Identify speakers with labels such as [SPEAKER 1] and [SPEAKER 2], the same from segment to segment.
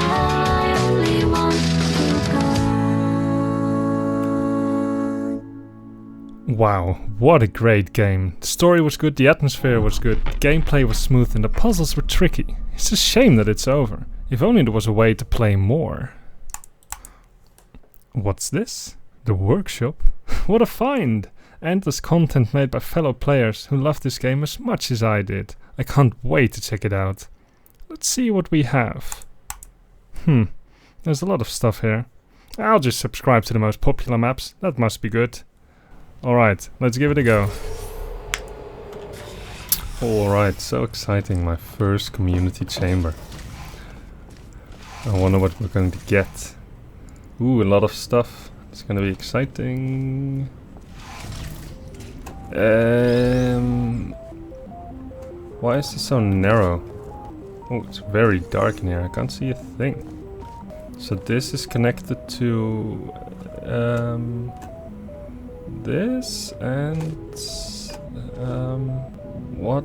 [SPEAKER 1] I only want to go.
[SPEAKER 2] Wow, what a great game. The story was good, the atmosphere was good, the gameplay was smooth and the puzzles were tricky. It's a shame that it's over. If only there was a way to play more. What's this? The workshop? What a find! Endless content made by fellow players who love this game as much as I did. I can't wait to check it out. Let's see what we have. There's a lot of stuff here. I'll just subscribe to the most popular maps, that must be good. Alright, let's give it a go. Alright, so exciting, my first community chamber. I wonder what we're going to get. Ooh, a lot of stuff. It's gonna be exciting. Why is this so narrow? Oh, it's very dark in here. I can't see a thing. So this is connected to this and what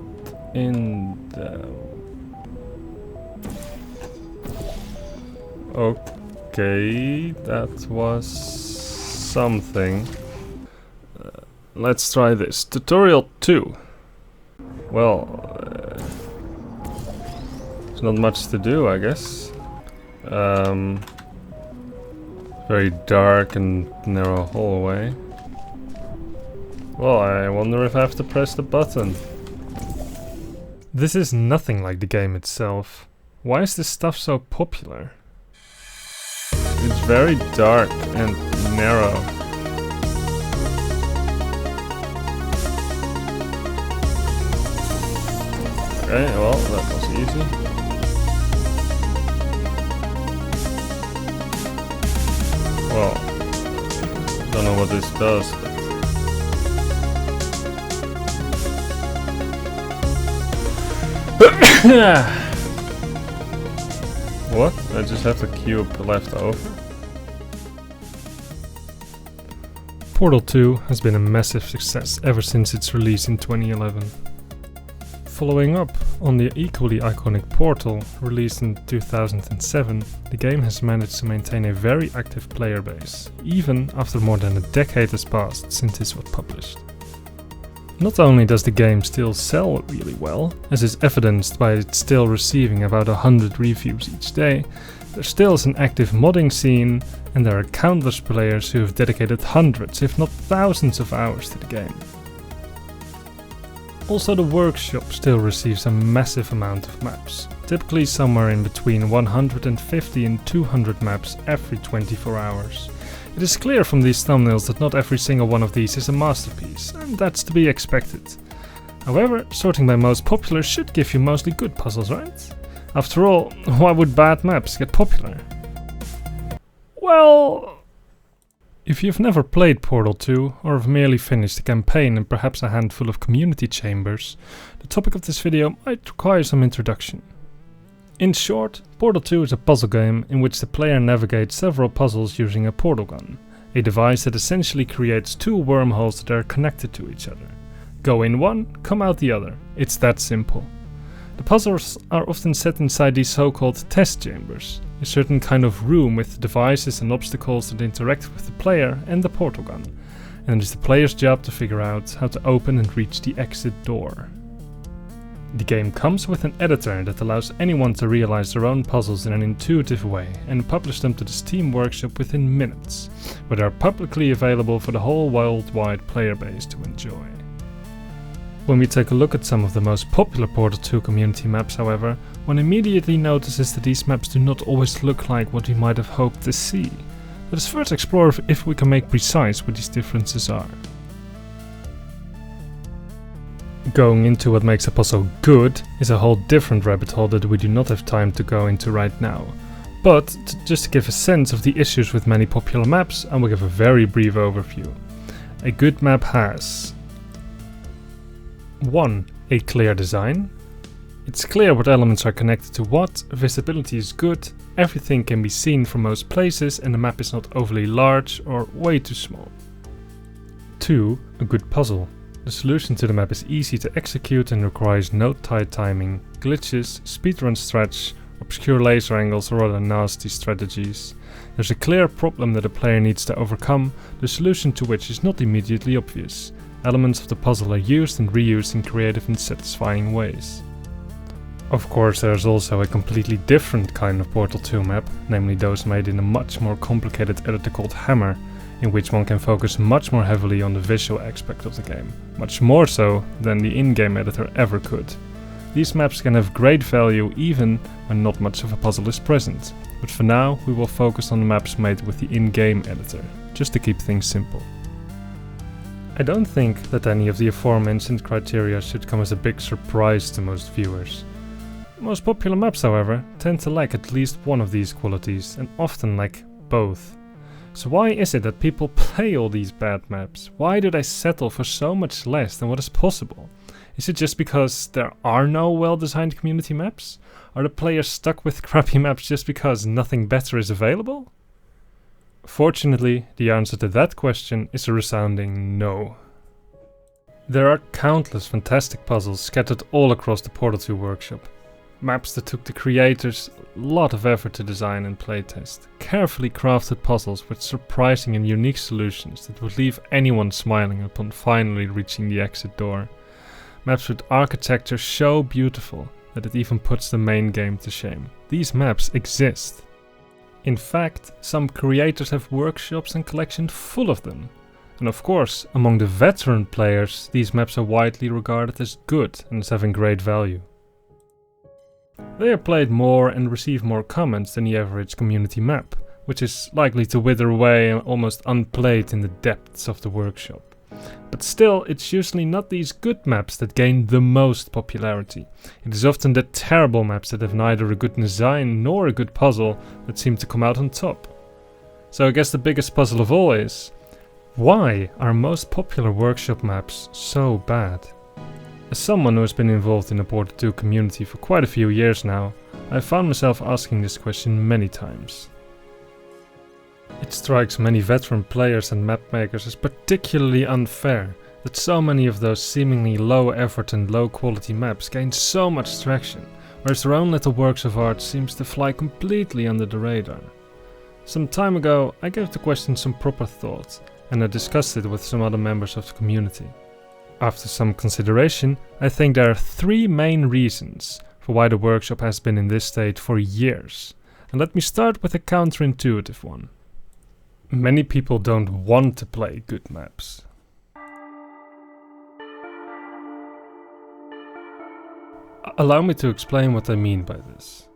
[SPEAKER 2] in the... Okay, that was something. Let's try this. Tutorial 2. Well, there's not much to do, I guess. Very dark and narrow hallway. Well, I wonder if I have to press the button. This is nothing like the game itself. Why is this stuff so popular? It's very dark and narrow. Okay, well, that was easy. Well, don't know what this does, but... What? I just have the cube left over? Portal 2 has been a massive success ever since its release in 2011. Following up on the equally iconic Portal, released in 2007, the game has managed to maintain a very active player base, even after more than a decade has passed since this was published. Not only does the game still sell really well, as is evidenced by it still receiving about 100 reviews each day, there still is an active modding scene, and there are countless players who have dedicated hundreds, if not thousands of hours to the game. Also, the workshop still receives a massive amount of maps, typically somewhere in between 150 and 200 maps every 24 hours. It is clear from these thumbnails that not every single one of these is a masterpiece, and that's to be expected. However, sorting by most popular should give you mostly good puzzles, right? After all, why would bad maps get popular? Well... If you've never played Portal 2, or have merely finished the campaign and perhaps a handful of community chambers, the topic of this video might require some introduction. In short, Portal 2 is a puzzle game in which the player navigates several puzzles using a portal gun, a device that essentially creates two wormholes that are connected to each other. Go in one, come out the other. It's that simple. The puzzles are often set inside these so-called test chambers, a certain kind of room with devices and obstacles that interact with the player and the portal gun, and it is the player's job to figure out how to open and reach the exit door. The game comes with an editor that allows anyone to realize their own puzzles in an intuitive way and publish them to the Steam Workshop within minutes, where they are publicly available for the whole worldwide player base to enjoy. When we take a look at some of the most popular Portal 2 community maps, however, one immediately notices that these maps do not always look like what we might have hoped to see. Let us first explore if we can make precise what these differences are. Going into what makes a puzzle good is a whole different rabbit hole that we do not have time to go into right now. But just to give a sense of the issues with many popular maps, I will give a very brief overview. A good map has 1. A clear design. It's clear what elements are connected to what, visibility is good, everything can be seen from most places and the map is not overly large or way too small. 2. A good puzzle. The solution to the map is easy to execute and requires no tight timing, glitches, speedrun stretch, obscure laser angles or other nasty strategies. There's a clear problem that a player needs to overcome, the solution to which is not immediately obvious. Elements of the puzzle are used and reused in creative and satisfying ways. Of course, there's also a completely different kind of Portal 2 map, namely those made in a much more complicated editor called Hammer, in which one can focus much more heavily on the visual aspect of the game, much more so than the in-game editor ever could. These maps can have great value even when not much of a puzzle is present, but for now we will focus on the maps made with the in-game editor, just to keep things simple. I don't think that any of the aforementioned criteria should come as a big surprise to most viewers. Most popular maps, however, tend to lack at least one of these qualities, and often lack both. So why is it that people play all these bad maps? Why do they settle for so much less than what is possible? Is it just because there are no well-designed community maps? Are the players stuck with crappy maps just because nothing better is available? Fortunately, the answer to that question is a resounding no. There are countless fantastic puzzles scattered all across the Portal 2 workshop. Maps that took the creators a lot of effort to design and playtest. Carefully crafted puzzles with surprising and unique solutions that would leave anyone smiling upon finally reaching the exit door. Maps with architecture so beautiful that it even puts the main game to shame. These maps exist. In fact, some creators have workshops and collections full of them. And of course, among the veteran players, these maps are widely regarded as good and as having great value. They are played more and receive more comments than the average community map, which is likely to wither away and almost unplayed in the depths of the workshop. But still, it's usually not these good maps that gain the most popularity. It is often the terrible maps that have neither a good design nor a good puzzle that seem to come out on top. So I guess the biggest puzzle of all is, why are most popular workshop maps so bad? As someone who has been involved in the Portal 2 community for quite a few years now, I found myself asking this question many times. It strikes many veteran players and map makers as particularly unfair that so many of those seemingly low effort and low quality maps gain so much traction, whereas their own little works of art seems to fly completely under the radar. Some time ago I gave the question some proper thought, and I discussed it with some other members of the community. After some consideration, I think there are three main reasons for why the workshop has been in this state for years. And let me start with a counterintuitive one. Many people don't want to play good maps. Allow me to explain what I mean by this.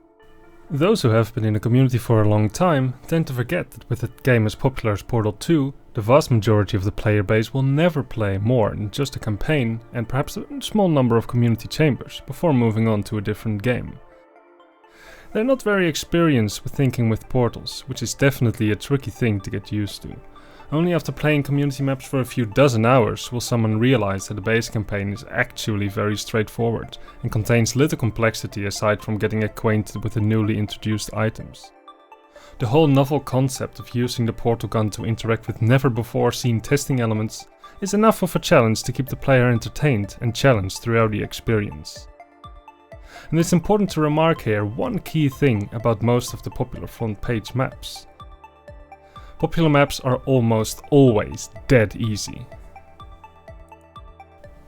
[SPEAKER 2] Those who have been in the community for a long time tend to forget that with a game as popular as Portal 2, the vast majority of the player base will never play more than just a campaign and perhaps a small number of community chambers before moving on to a different game. They're not very experienced with thinking with portals, which is definitely a tricky thing to get used to. Only after playing community maps for a few dozen hours will someone realize that the base campaign is actually very straightforward and contains little complexity aside from getting acquainted with the newly introduced items. The whole novel concept of using the portal gun to interact with never before seen testing elements is enough of a challenge to keep the player entertained and challenged throughout the experience. And it's important to remark here one key thing about most of the popular front page maps. Popular maps are almost always dead easy.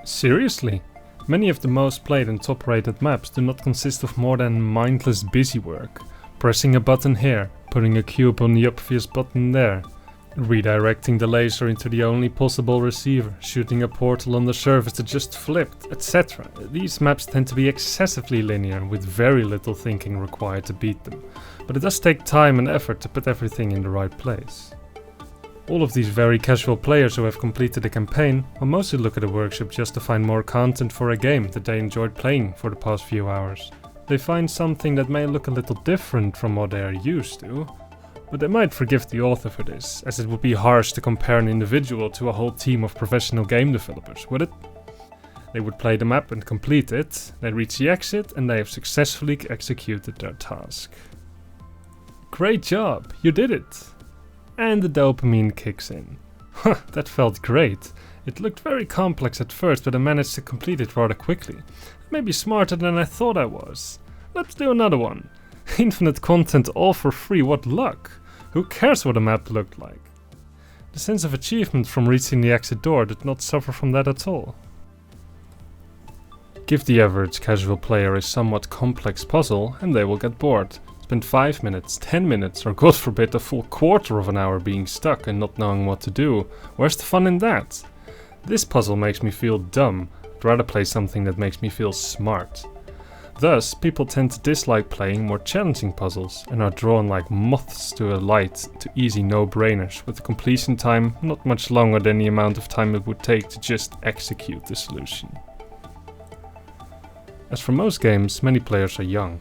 [SPEAKER 2] Seriously, many of the most played and top rated maps do not consist of more than mindless busywork. Pressing a button here, putting a cube on the obvious button there, redirecting the laser into the only possible receiver, shooting a portal on the surface that just flipped, etc. These maps tend to be excessively linear with very little thinking required to beat them, but it does take time and effort to put everything in the right place. All of these very casual players who have completed the campaign will mostly look at the workshop just to find more content for a game that they enjoyed playing for the past few hours. They find something that may look a little different from what they are used to, but they might forgive the author for this, as it would be harsh to compare an individual to a whole team of professional game developers, would it? They would play the map and complete it, they reach the exit and they have successfully executed their task. Great job, you did it! And the dopamine kicks in. That felt great. It looked very complex at first, but I managed to complete it rather quickly. Maybe smarter than I thought I was. Let's do another one. Infinite content all for free, what luck! Who cares what a map looked like? The sense of achievement from reaching the exit door did not suffer from that at all. Give the average casual player a somewhat complex puzzle and they will get bored. Spend 5 minutes, 10 minutes, or god forbid a full quarter of an hour being stuck and not knowing what to do. Where's the fun in that? This puzzle makes me feel dumb. I'd rather play something that makes me feel smart. Thus, people tend to dislike playing more challenging puzzles and are drawn like moths to a light to easy no-brainers with a completion time not much longer than the amount of time it would take to just execute the solution. As for most games, many players are young.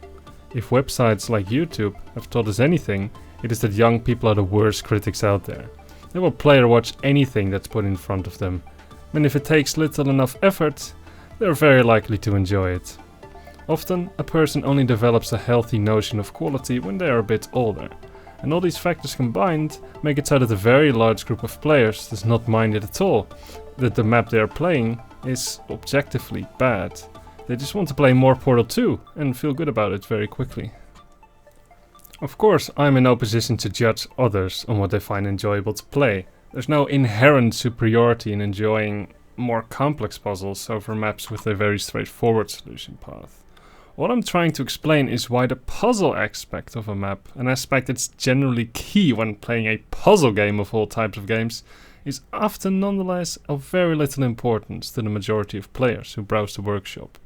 [SPEAKER 2] If websites like YouTube have taught us anything, it is that young people are the worst critics out there. They will play or watch anything that's put in front of them, and if it takes little enough effort, they are very likely to enjoy it. Often, a person only develops a healthy notion of quality when they are a bit older, and all these factors combined make it so that a very large group of players does not mind it at all, that the map they are playing is objectively bad. They just want to play more Portal 2 and feel good about it very quickly. Of course, I'm in no position to judge others on what they find enjoyable to play. There's no inherent superiority in enjoying more complex puzzles over maps with a very straightforward solution path. What I'm trying to explain is why the puzzle aspect of a map, an aspect that's generally key when playing a puzzle game of all types of games, is often nonetheless of very little importance to the majority of players who browse the workshop.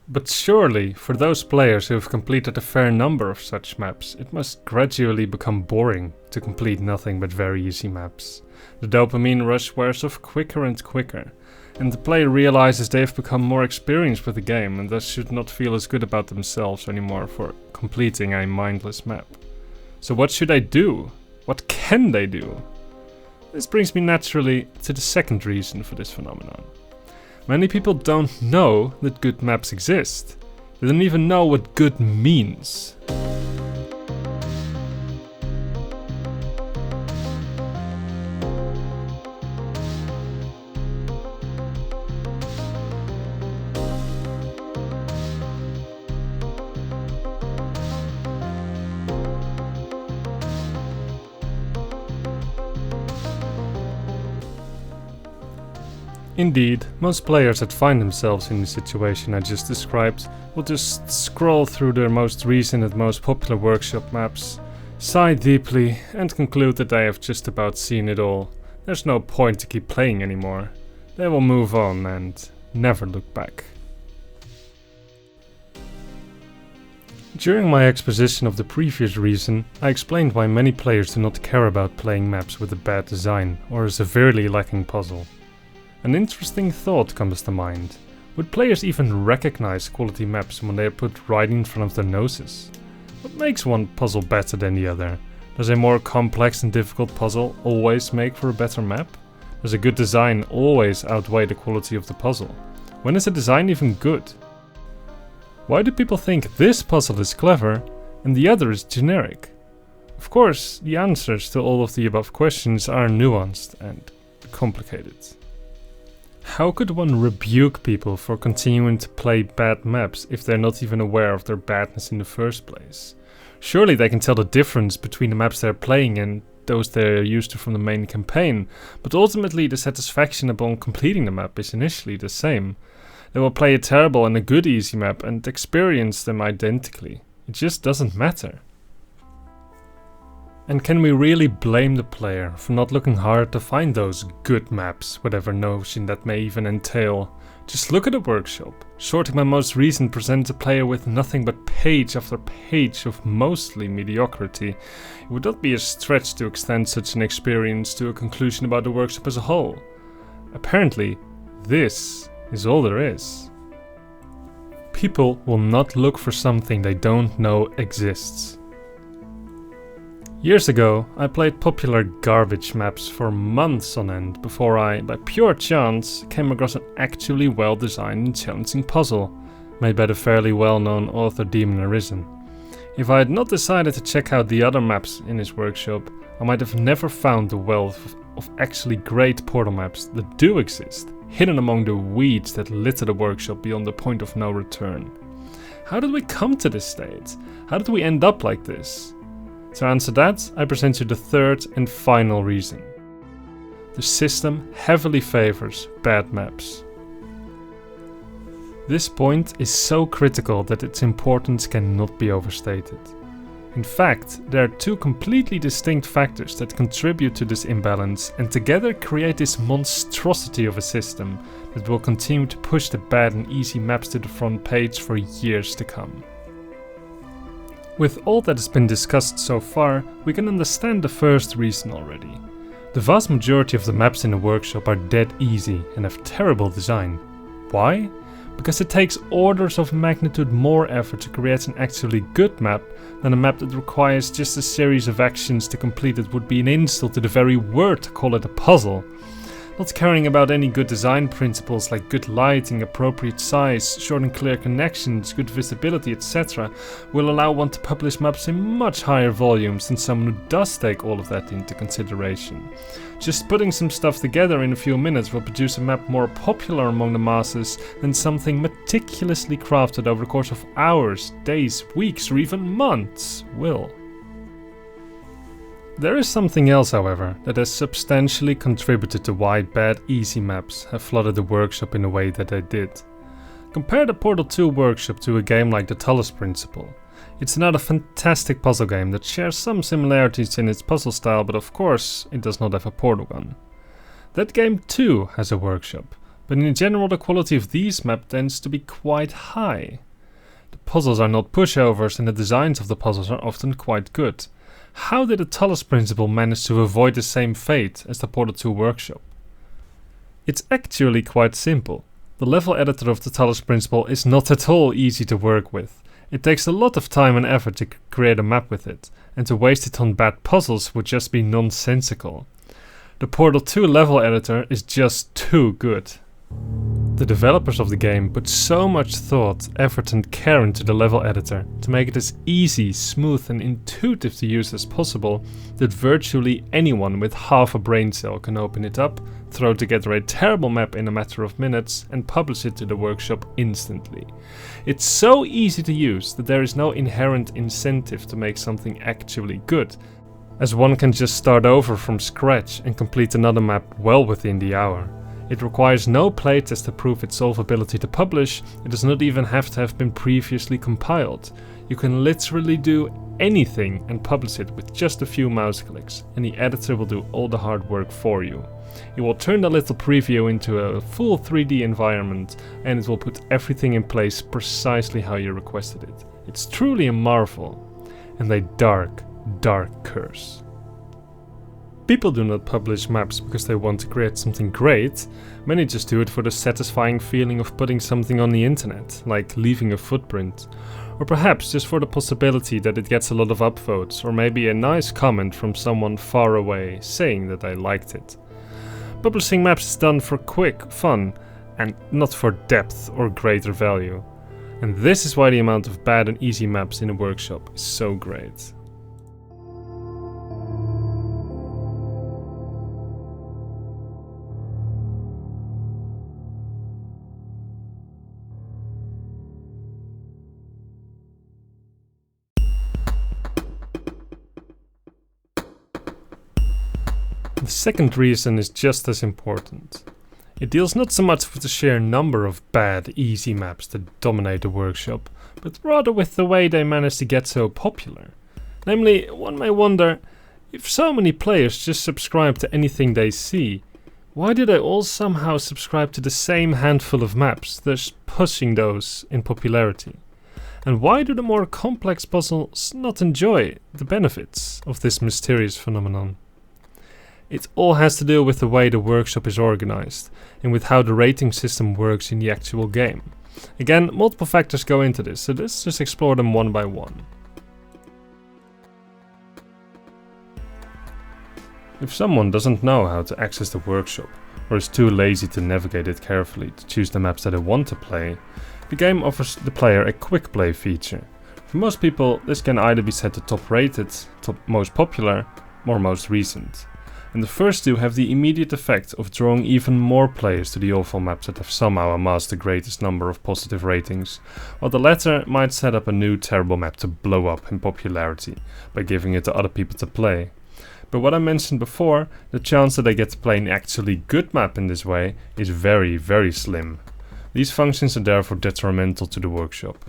[SPEAKER 2] But surely, for those players who have completed a fair number of such maps, it must gradually become boring to complete nothing but very easy maps. The dopamine rush wears off quicker and quicker, and the player realizes they have become more experienced with the game and thus should not feel as good about themselves anymore for completing a mindless map. So what should they do? What can they do? This brings me naturally to the second reason for this phenomenon. Many people don't know that good maps exist. They don't even know what good means. Indeed, most players that find themselves in the situation I just described will just scroll through their most recent and most popular workshop maps, sigh deeply and conclude that they have just about seen it all. There's no point to keep playing anymore. They will move on and never look back. During my exposition of the previous reason, I explained why many players do not care about playing maps with a bad design or a severely lacking puzzle. An interesting thought comes to mind. Would players even recognize quality maps when they are put right in front of their noses? What makes one puzzle better than the other? Does a more complex and difficult puzzle always make for a better map? Does a good design always outweigh the quality of the puzzle? When is a design even good? Why do people think this puzzle is clever and the other is generic? Of course, the answers to all of the above questions are nuanced and complicated. How could one rebuke people for continuing to play bad maps if they're not even aware of their badness in the first place? Surely they can tell the difference between the maps they're playing and those they're used to from the main campaign, but ultimately the satisfaction upon completing the map is initially the same. They will play a terrible and a good easy map and experience them identically. It just doesn't matter. And can we really blame the player for not looking hard to find those good maps, whatever notion that may even entail? Just look at the workshop. Sorting my most recent presents a player with nothing but page after page of mostly mediocrity. It would not be a stretch to extend such an experience to a conclusion about the workshop as a whole. Apparently, this is all there is. People will not look for something they don't know exists. Years ago, I played popular garbage maps for months on end before I, by pure chance, came across an actually well-designed and challenging puzzle, made by the fairly well-known author Demon Arisen. If I had not decided to check out the other maps in his workshop, I might have never found the wealth of actually great portal maps that do exist, hidden among the weeds that litter the workshop beyond the point of no return. How did we come to this state? How did we end up like this? To answer that, I present you the third and final reason. The system heavily favors bad maps. This point is so critical that its importance cannot be overstated. In fact, there are two completely distinct factors that contribute to this imbalance and together create this monstrosity of a system that will continue to push the bad and easy maps to the front page for years to come. With all that has been discussed so far, we can understand the first reason already. The vast majority of the maps in the workshop are dead easy and have terrible design. Why? Because it takes orders of magnitude more effort to create an actually good map than a map that requires just a series of actions to complete it would be an insult to the very word to call it a puzzle. Not caring about any good design principles like good lighting, appropriate size, short and clear connections, good visibility, etc. will allow one to publish maps in much higher volumes than someone who does take all of that into consideration. Just putting some stuff together in a few minutes will produce a map more popular among the masses than something meticulously crafted over the course of hours, days, weeks, or even months will. There is something else, however, that has substantially contributed to why bad easy maps have flooded the workshop in the way that they did. Compare the Portal 2 workshop to a game like the Talos Principle. It's another fantastic puzzle game that shares some similarities in its puzzle style, but of course it does not have a portal gun. That game too has a workshop, but in general the quality of these maps tends to be quite high. The puzzles are not pushovers and the designs of the puzzles are often quite good. How did the Talos Principle manage to avoid the same fate as the Portal 2 workshop? It's actually quite simple. The level editor of the Talos Principle is not at all easy to work with. It takes a lot of time and effort to create a map with it, and to waste it on bad puzzles would just be nonsensical. The Portal 2 level editor is just too good. The developers of the game put so much thought, effort and care into the level editor to make it as easy, smooth and intuitive to use as possible that virtually anyone with half a brain cell can open it up, throw together a terrible map in a matter of minutes and publish it to the workshop instantly. It's so easy to use that there is no inherent incentive to make something actually good, as one can just start over from scratch and complete another map well within the hour. It requires no playtest to prove its solvability to publish, it does not even have to have been previously compiled. You can literally do anything and publish it with just a few mouse clicks, and the editor will do all the hard work for you. It will turn the little preview into a full 3D environment, and it will put everything in place precisely how you requested it. It's truly a marvel, and a dark, dark curse. People do not publish maps because they want to create something great. Many just do it for the satisfying feeling of putting something on the internet, like leaving a footprint. Or perhaps just for the possibility that it gets a lot of upvotes, or maybe a nice comment from someone far away saying that I liked it. Publishing maps is done for quick fun, and not for depth or greater value. And this is why the amount of bad and easy maps in a workshop is so great. The second reason is just as important. It deals not so much with the sheer number of bad, easy maps that dominate the workshop, but rather with the way they manage to get so popular. Namely, one may wonder, if so many players just subscribe to anything they see, why do they all somehow subscribe to the same handful of maps, thus pushing those in popularity? And why do the more complex puzzles not enjoy the benefits of this mysterious phenomenon? It all has to do with the way the workshop is organized, and with how the rating system works in the actual game. Again, multiple factors go into this, so let's just explore them one by one. If someone doesn't know how to access the workshop, or is too lazy to navigate it carefully to choose the maps that they want to play, the game offers the player a quick play feature. For most people, this can either be set to top rated, top most popular, or most recent. and the first two have the immediate effect of drawing even more players to the awful maps that have somehow amassed the greatest number of positive ratings, while the latter might set up a new terrible map to blow up in popularity by giving it to other people to play. But what I mentioned before, the chance that I get to play an actually good map in this way is very, very slim. These functions are therefore detrimental to the workshop.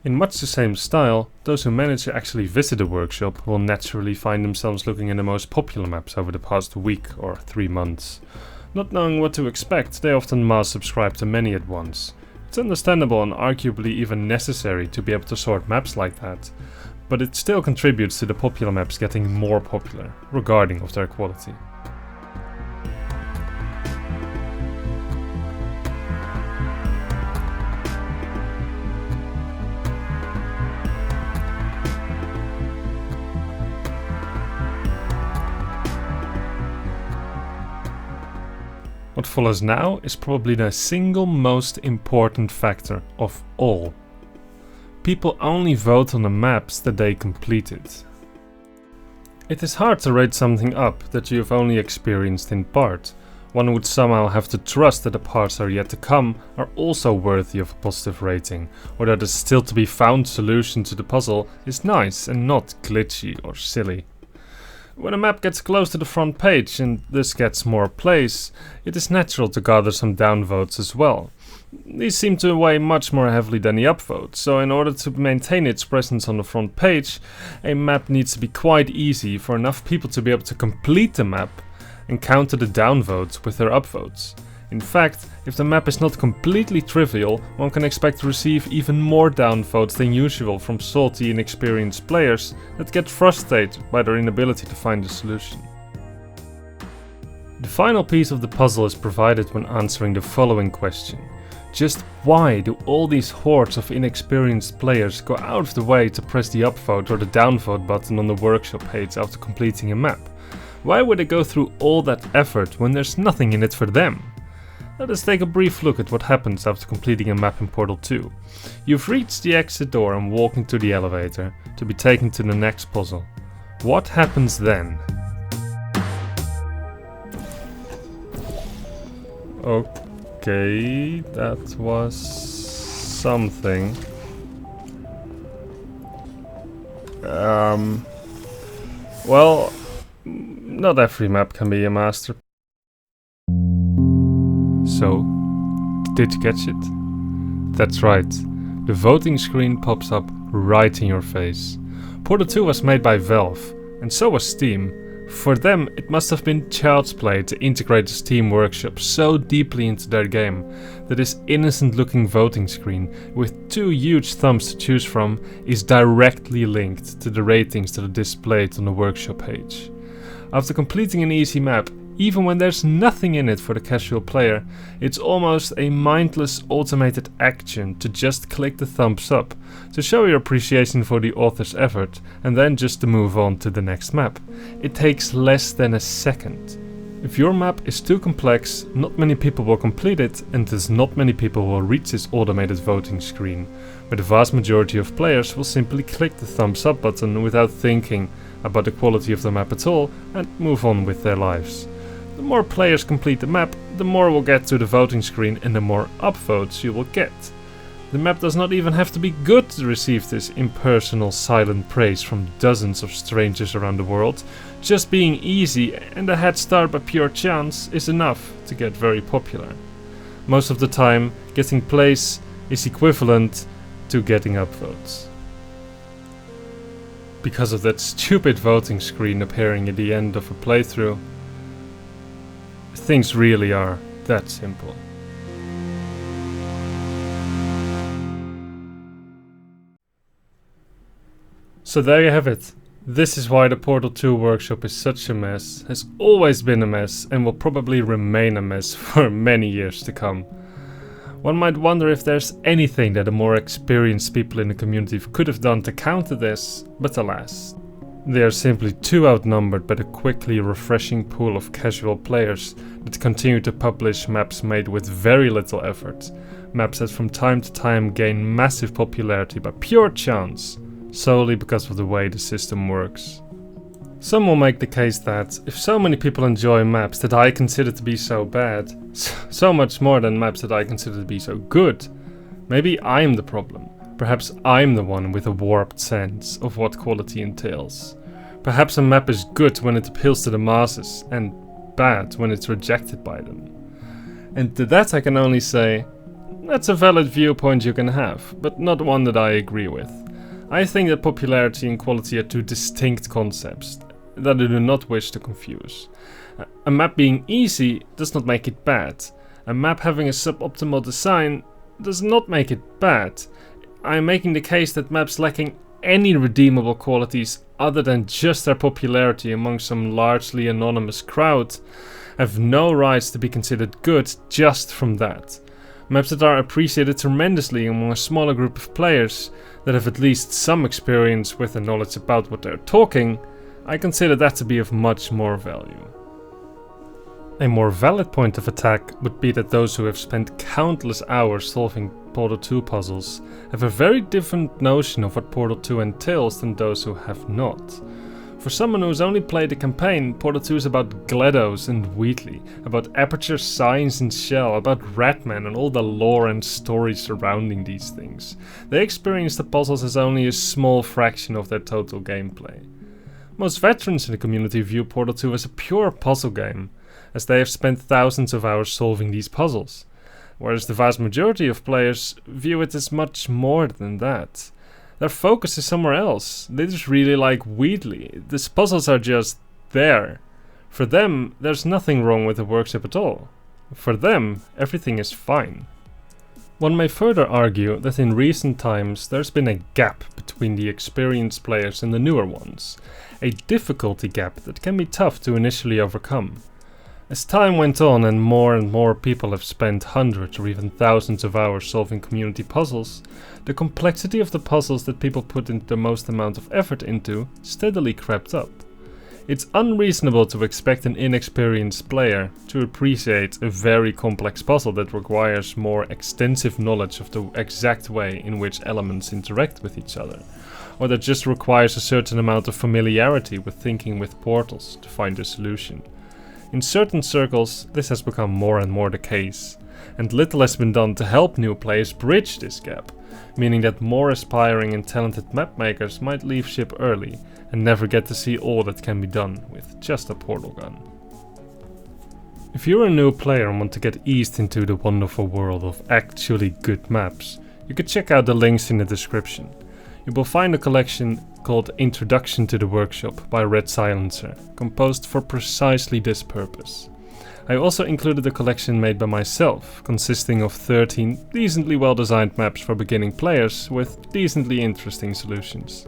[SPEAKER 2] In much the same style, those who manage to actually visit a workshop will naturally find themselves looking at the most popular maps over the past week or 3 months. Not knowing what to expect, they often mass subscribe to many at once. It's understandable and arguably even necessary to be able to sort maps like that, but it still contributes to the popular maps getting more popular, regarding of their quality. What follows now is probably the single most important factor of all. People only vote on the maps that they completed. It is hard to rate something up that you have only experienced in part. One would somehow have to trust that the parts that are yet to come are also worthy of a positive rating, or that a still to be found solution to the puzzle is nice and not glitchy or silly. When a map gets close to the front page and thus gets more plays, it is natural to gather some downvotes as well. These seem to weigh much more heavily than the upvotes, so in order to maintain its presence on the front page, a map needs to be quite easy for enough people to be able to complete the map and counter the downvotes with their upvotes. In fact, if the map is not completely trivial, one can expect to receive even more downvotes than usual from salty, inexperienced players that get frustrated by their inability to find a solution. The final piece of the puzzle is provided when answering the following question. Just why do all these hordes of inexperienced players go out of the way to press the upvote or the downvote button on the workshop page after completing a map? Why would they go through all that effort when there's nothing in it for them? Let us take a brief look at what happens after completing a map in Portal 2. You've reached the exit door and walk into the elevator to be taken to the next puzzle. What happens then? Okay, that was something. Well, not every map can be a master. So, did you catch it? That's right, the voting screen pops up right in your face. Portal 2 was made by Valve, and so was Steam. For them, it must have been child's play to integrate the Steam workshop so deeply into their game that this innocent looking voting screen, with 2 huge thumbs to choose from, is directly linked to the ratings that are displayed on the workshop page. After completing an easy map, even when there's nothing in it for the casual player, it's almost a mindless automated action to just click the thumbs up, to show your appreciation for the author's effort, and then just to move on to the next map. It takes less than a second. If your map is too complex, not many people will complete it, and thus not many people will reach this automated voting screen, where the vast majority of players will simply click the thumbs up button without thinking about the quality of the map at all and move on with their lives. The more players complete the map, the more will get to the voting screen and the more upvotes you will get. The map does not even have to be good to receive this impersonal silent praise from dozens of strangers around the world. Just being easy and a head start by pure chance is enough to get very popular. Most of the time, getting plays is equivalent to getting upvotes. Because of that stupid voting screen appearing at the end of a playthrough, things really are that simple. So there you have it. This is why the Portal 2 workshop is such a mess, has always been a mess, and will probably remain a mess for many years to come. One might wonder if there's anything that the more experienced people in the community could have done to counter this, but alas. They are simply too outnumbered by the quickly refreshing pool of casual players that continue to publish maps made with very little effort, maps that from time to time gain massive popularity by pure chance, solely because of the way the system works. Some will make the case that if so many people enjoy maps that I consider to be so bad, so much more than maps that I consider to be so good, maybe I'm the problem. Perhaps I'm the one with a warped sense of what quality entails. Perhaps a map is good when it appeals to the masses and bad when it's rejected by them. And to that I can only say, that's a valid viewpoint you can have, but not one that I agree with. I think that popularity and quality are two distinct concepts that I do not wish to confuse. A map being easy does not make it bad. A map having a suboptimal design does not make it bad. I am making the case that maps lacking any redeemable qualities other than just their popularity among some largely anonymous crowd have no rights to be considered good just from that. Maps that are appreciated tremendously among a smaller group of players that have at least some experience with and knowledge about what they're talking, I consider that to be of much more value. A more valid point of attack would be that those who have spent countless hours solving Portal 2 puzzles have a very different notion of what Portal 2 entails than those who have not. For someone who's only played the campaign, Portal 2 is about GLaDOS and Wheatley, about Aperture Science and Shell, about Ratman and all the lore and story surrounding these things. They experience the puzzles as only a small fraction of their total gameplay. Most veterans in the community view Portal 2 as a pure puzzle game, as they have spent thousands of hours solving these puzzles, whereas the vast majority of players view it as much more than that. Their focus is somewhere else. They just really like Wheatley. These puzzles are just there. For them, there's nothing wrong with the workshop at all. For them, everything is fine. One may further argue that in recent times there's been a gap between the experienced players and the newer ones. A difficulty gap that can be tough to initially overcome. As time went on and more people have spent hundreds or even thousands of hours solving community puzzles, the complexity of the puzzles that people put in the most amount of effort into steadily crept up. It's unreasonable to expect an inexperienced player to appreciate a very complex puzzle that requires more extensive knowledge of the exact way in which elements interact with each other, or that just requires a certain amount of familiarity with thinking with portals to find a solution. In certain circles, this has become more and more the case, and little has been done to help new players bridge this gap, meaning that more aspiring and talented mapmakers might leave ship early and never get to see all that can be done with just a portal gun. If you're a new player and want to get eased into the wonderful world of actually good maps, you could check out the links in the description. You will find a collection called Introduction to the Workshop by RedSilencer, composed for precisely this purpose. I also included a collection made by myself, consisting of 13 decently well-designed maps for beginning players with decently interesting solutions.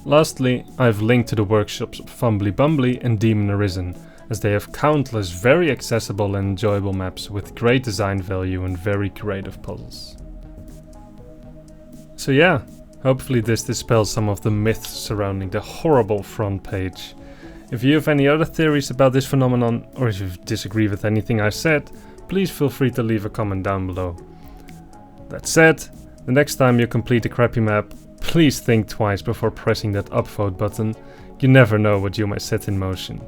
[SPEAKER 2] Lastly, I've linked to the workshops of Fumbly Bumbly and Demon Arisen, as they have countless very accessible and enjoyable maps with great design value and very creative puzzles. So yeah, hopefully this dispels some of the myths surrounding the horrible front page. If you have any other theories about this phenomenon, or if you disagree with anything I said, please feel free to leave a comment down below. That said, the next time you complete a crappy map, please think twice before pressing that upvote button. You never know what you might set in motion.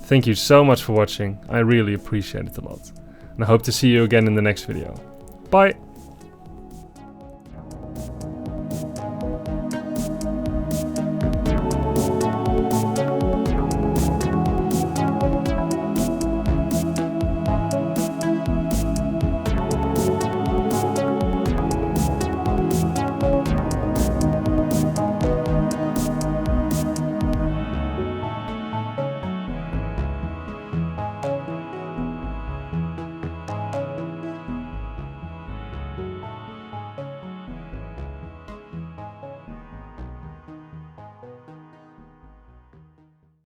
[SPEAKER 2] Thank you so much for watching, I really appreciate it a lot. And I hope to see you again in the next video. Bye!